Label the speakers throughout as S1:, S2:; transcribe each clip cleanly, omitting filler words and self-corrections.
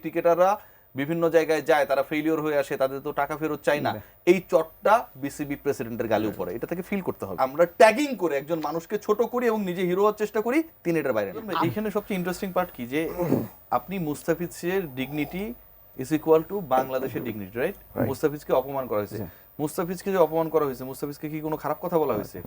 S1: ক্রিকেটাররা বিভিন্ন জায়গায় যায়, তারা ফেলিওর হয়ে আসে, তাদের তো টাকা ফেরত চাই না, এই চটটা বিসিবি প্রেসিডেন্টের গালে উপরে, এটা থেকে ফিল করতে হবে। আমরা ট্যাগিং করে একজন মানুষকে ছোট করি এবং নিজে হিরো হওয়ার চেষ্টা করি, তিনি এটার বাইরে। এখানে সবচেয়ে ইন্টারেস্টিং পার্ট কি, যে আপনি মুস্তাফিজের ডিগনিটি ইজ ইকুয়াল টু বাংলাদেশের ডিগনিটি, রাইট? মুস্তাফিজকে অপমান করা হয়েছে, মুস্তাফিজকে যে অপমান করা হয়েছে, মুস্তাফিজকে কি কোনো খারাপ কথা বলা হয়েছে?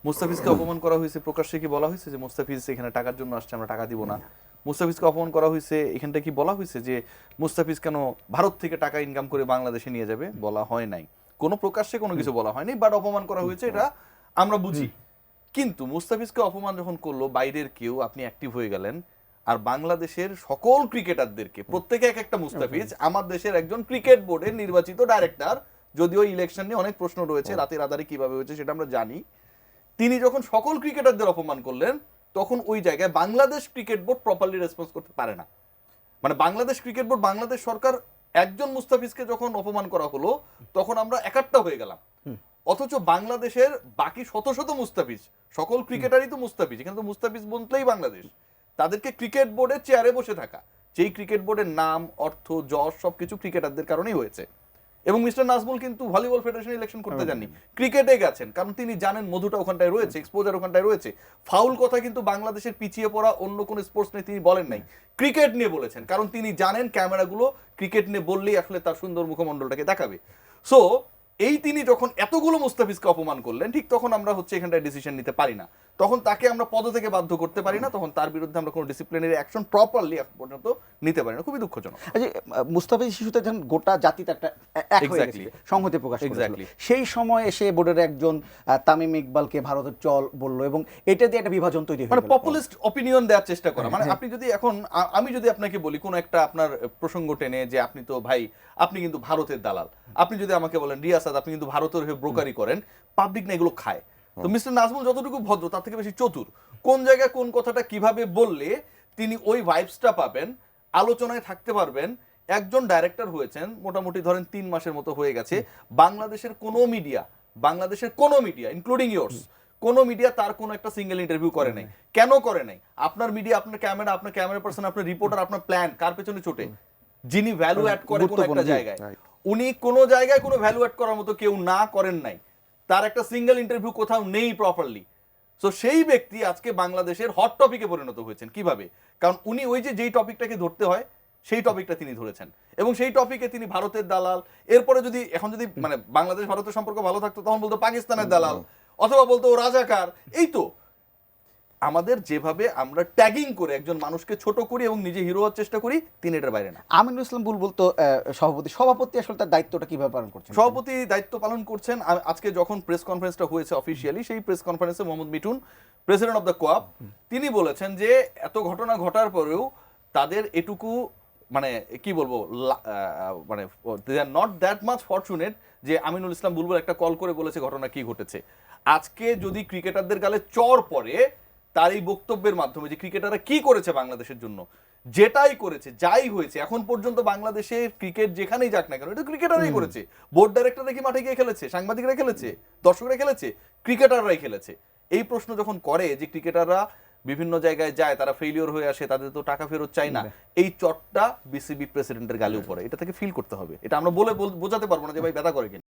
S1: মুস্তাফিজকে অপমান করা হয়েছে প্রকাশ্যে কি বলা হয়েছে যে মুস্তাফিজ এখানে টাকার জন্য আসছে, আমরা টাকা দিব না? মুস্তাফিজকে অপমান করা হয়েছে, এখানটা কি বলা হয়েছে যে মুস্তাফিজ কেন ভারত থেকে টাকা ইনকাম করে বাংলাদেশে নিয়ে যাবে? বলা হয় নাই, কোনো প্রকাশ্যে কোনো কিছু বলা হয়নি, বাট অপমান করা হয়েছে, এটা আমরা বুঝি। কিন্তু মুস্তাফিজকে অপমান যখন করলো বাইরের কেউ, আপনি অ্যাক্টিভ হয়ে গেলেন, আর বাংলাদেশের সকল ক্রিকেটারদেরকে, প্রত্যেকে এক একটা মুস্তাফিজ, আমার দেশের একজন ক্রিকেট বোর্ডের নির্বাচিত ডাইরেক্টর, যদিও ইলেকশন নিয়ে অনেক প্রশ্ন রয়েছে, রাতের আধারে কিভাবে হয়েছে সেটা আমরা জানি, তিনি যখন সকল ক্রিকেটারদের অপমান করলেন, তখন ওই জায়গায় Bangladesh cricket board properly response করতে পারে না। মানে বাংলাদেশ ক্রিকেট বোর্ড, বাংলাদেশ সরকার একজন মুস্তাফিজকে যখন অপমান করা হলো, তখন আমরা একাট্টা হয়ে গেলাম। অথচ বাংলাদেশের বাকি শত শত মুস্তাফিজ, সকল ক্রিকেটারই তো মুস্তাফিজ, এখানে তো মুস্তাফিজ বলতেই বাংলাদেশ, তাদেরকে ক্রিকেট বোর্ডের চেয়ারে বসে থাকা, যেই ক্রিকেট বোর্ডের নাম, অর্থ, যশ সবকিছু ক্রিকেটারদের কারণেই হয়েছে। এবং মিস্টার নাজমুল কিন্তু ভলিবল ফেডারেশন ইলেকশন করতে যাননি, ক্রিকেটে গেছেন, কারণ তিনি জানেন মধুটা ওখানটায় রয়েছে, এক্সপোজার ওখানটায় রয়েছে। ফাউল কথা কিন্তু বাংলাদেশের পিছিয়ে পড়া অন্য কোন স্পোর্টস নিয়ে তিনি বলেন নাই, ক্রিকেট নিয়ে বলেছেন, কারণ তিনি জানেন ক্যামেরাগুলো ক্রিকেট নিয়ে বললেই আসলে তার সুন্দর মুখমণ্ডলটাকে দেখাবে। সো এই তিনি যখন এতগুলো মুস্তাফিজকে অপমান করলেন, ঠিক তখন আমরা এখানটায় ডিসিশন নিতে পারি না, তখন তাকে আমরা পদ থেকে বাধ্য করতে পারি না, তখন তার বিরুদ্ধে আমরা কোনো ডিসিপ্লিনারি অ্যাকশন প্রপারলি এখন পর্যন্ত নিতে পারি না, খুবই দুঃখজনক।
S2: মুস্তাফিজ শিশুতে যখন গোটা জাতিতে একটা এক হয়ে গেছে, সংহতি প্রকাশ করেছিল, সেই সময় এসে বোর্ডের একজন তামিম ইকবালকে ভারতের চল বললো, এবং এটা দিয়ে একটা বিভাজন তৈরি হলো,
S1: মানে পপুলিস্ট অপিনিয়ন দেওয়ার চেষ্টা করা। মানে আপনি যদি এখন, আমি যদি আপনাকে বলি কোনো একটা আপনার প্রসঙ্গ টেনে যে আপনি তো ভাই, আপনি কিন্তু ভারতের দালাল, আপনি যদি আমাকে বলেন রিয়াসাত আপনি কিন্তু ভারতের হয়ে ব্রোকারি করেন, পাবলিক না এগুলো খায়। তো মিস্টার নাজমুল যতটুকু ভদ্র, তার থেকে বেশি চতুর, কোন জায়গায় কোন কথাটা কিভাবে বললে তিনি ওই ভাইবসটা পাবেন, আলোচনায় থাকতে পারবেন। একজন ডাইরেক্টর হয়েছেন মোটামুটি ধরেন 3 মাসের মতো হয়ে গেছে, বাংলাদেশের কোনো মিডিয়া ইনক্লুডিং ইয়োর্স, কোনো মিডিয়া তার কোনো একটা সিঙ্গেল ইন্টারভিউ করে নাই। কেন করে নাই? আপনার মিডিয়া, আপনার ক্যামেরা পার্সন, আপনার রিপোর্টার, আপনার প্ল্যান কার পেছনে ছোটে? যিনি ভ্যালু অ্যাড করে কোনো একটা জায়গায়, উনি কোনো জায়গায় কোনো ভ্যালু অ্যাড করার মতো কেউ না করেন নাই, তার একটা সিঙ্গেল ইন্টারভিউ কোথাও নেই প্রপারলি। সো সেই ব্যক্তি আজকে বাংলাদেশের হট টপিকে পরিণত হয়েছেন কিভাবে? কারণ উনি ওই যে যেই টপিকটাকে ধরতে হয় সেই টপিকটা তিনি ধরেছেন, এবং সেই টপিকে তিনি ভারতের দালাল। এরপরে যদি এখন যদি মানে বাংলাদেশ ভারতের সম্পর্ক ভালো থাকতো, তখন বলতো পাকিস্তানের দালাল, অথবা বলতো ও রাজাকার। এই তো আমাদের যেভাবে আমরা ট্যাগিং করে একজন মানুষকে ছোট করি এবং নিজে হিরো হওয়ার চেষ্টা করি, তিনি এটার বাইরে না।
S2: আমিনুল ইসলাম বুলবুল তো সভাপতি আসলে তার দায়িত্বটা কিভাবে পালন করছেন?
S1: সভাপতি দায়িত্ব পালন করছেন। আজকে যখন প্রেস কনফারেন্সটা হয়েছে অফিসিয়ালি, সেই প্রেস কনফারেন্সে Mohammad Mithun, president of the COAB, তিনি বলেছেন যে এত ঘটনা ঘটার পরেও তাদের এটুকু মানে কি বলবো, মানে they are not that much fortunate যে আমিনুল ইসলাম বুলবুল একটা কল করে বলেছে ঘটনা কি ঘটেছে। আজকে যদি ক্রিকেটারদের গালে চর পড়ে তার এই বক্তব্যের মাধ্যমে, যে ক্রিকেটাররা কি করেছে বাংলাদেশের জন্য, যেটাই করেছে, যাই হয়েছে এখন পর্যন্ত বাংলাদেশের ক্রিকেট যেখানেই যাক না কেন, এটা ক্রিকেটাররাই করেছে। বোর্ড ডাইরেক্টররা কি মাঠে গিয়ে খেলেছে? সাংবাদিকরা খেলেছে? দর্শকরা খেলেছে? ক্রিকেটাররাই খেলেছে। এই প্রশ্ন যখন করে যে ক্রিকেটাররা বিভিন্ন জায়গায় যায়, তারা ফেলিওর হয়ে আসে, তাদের তো টাকা ফেরত চাই না, এই চটটা বিসিবি প্রেসিডেন্টের গালে উপরে, এটা থেকে ফিল করতে হবে। এটা আমরা বলে বোঝাতে পারবো না যে ভাই ব্যথা করে কিনা।